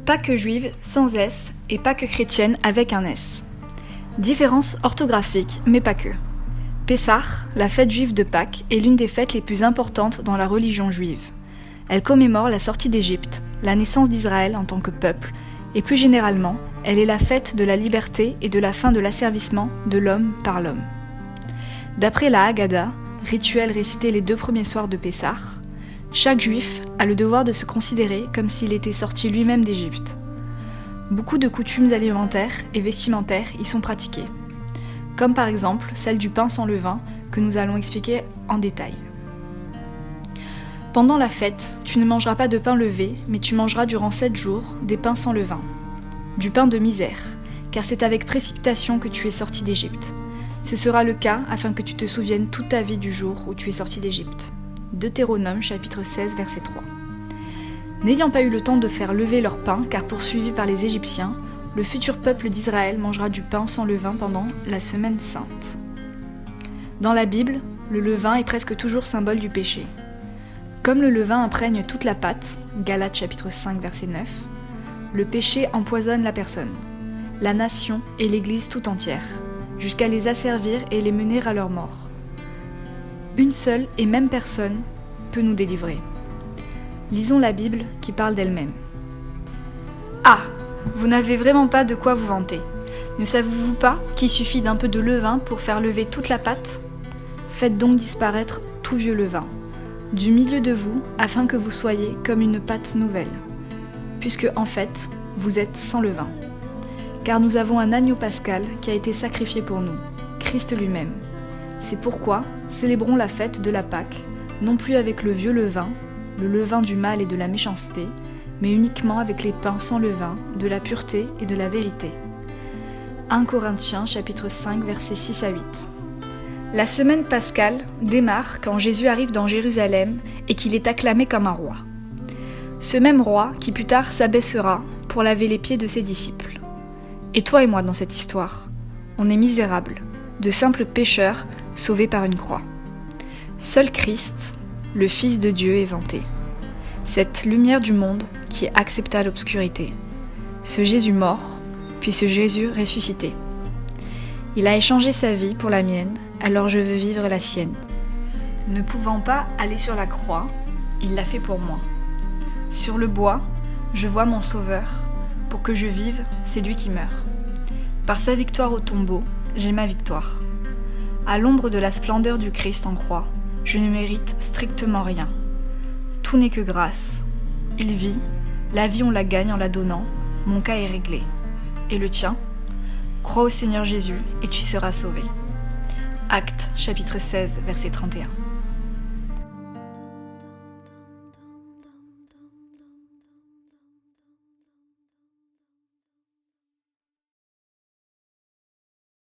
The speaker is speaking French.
Pâques juive sans S et Pâques chrétienne avec un S. Différence orthographique, mais pas que. Pessah, la fête juive de Pâques, est l'une des fêtes les plus importantes dans la religion juive. Elle commémore la sortie d'Égypte, la naissance d'Israël en tant que peuple, et plus généralement, elle est la fête de la liberté et de la fin de l'asservissement de l'homme par l'homme. D'après la Haggadah, rituel récité les 2 premiers soirs de Pessah, chaque juif a le devoir de se considérer comme s'il était sorti lui-même d'Égypte. Beaucoup de coutumes alimentaires et vestimentaires y sont pratiquées, comme par exemple celle du pain sans levain que nous allons expliquer en détail. Pendant la fête, tu ne mangeras pas de pain levé, mais tu mangeras durant 7 jours des pains sans levain, du pain de misère, car c'est avec précipitation que tu es sorti d'Égypte. Ce sera le cas afin que tu te souviennes toute ta vie du jour où tu es sorti d'Égypte. Deutéronome chapitre 16 verset 3. N'ayant pas eu le temps de faire lever leur pain car poursuivis par les Égyptiens, le futur peuple d'Israël mangera du pain sans levain pendant la semaine sainte. Dans la Bible, le levain est presque toujours symbole du péché. Comme le levain imprègne toute la pâte, Galates chapitre 5 verset 9, le péché empoisonne la personne, la nation et l'Église tout entière, jusqu'à les asservir et les mener à leur mort. Une seule et même personne peut nous délivrer. Lisons la Bible qui parle d'elle-même. Ah, vous n'avez vraiment pas de quoi vous vanter. Ne savez-vous pas qu'il suffit d'un peu de levain pour faire lever toute la pâte ? Faites donc disparaître tout vieux levain du milieu de vous, afin que vous soyez comme une pâte nouvelle, puisque en fait, vous êtes sans levain. Car nous avons un agneau pascal qui a été sacrifié pour nous, Christ lui-même. C'est pourquoi, célébrons la fête de la Pâque, non plus avec le vieux levain, le levain du mal et de la méchanceté, mais uniquement avec les pains sans levain, de la pureté et de la vérité. 1 Corinthiens chapitre 5 versets 6 à 8. La semaine pascale démarre quand Jésus arrive dans Jérusalem et qu'il est acclamé comme un roi. Ce même roi qui plus tard s'abaissera pour laver les pieds de ses disciples. Et toi et moi dans cette histoire, on est misérables, de simples pécheurs sauvés par une croix. Seul Christ, le Fils de Dieu, est vanté. Cette lumière du monde qui accepta l'obscurité. Ce Jésus mort, puis ce Jésus ressuscité. Il a échangé sa vie pour la mienne, alors je veux vivre la sienne. Ne pouvant pas aller sur la croix, il l'a fait pour moi. Sur le bois, je vois mon Sauveur. Pour que je vive, c'est lui qui meurt. Par sa victoire au tombeau, j'ai ma victoire. À l'ombre de la splendeur du Christ en croix, je ne mérite strictement rien. Tout n'est que grâce. Il vit, la vie on la gagne en la donnant, mon cas est réglé. Et le tien ? Crois au Seigneur Jésus et tu seras sauvé. Actes chapitre 16 verset 31.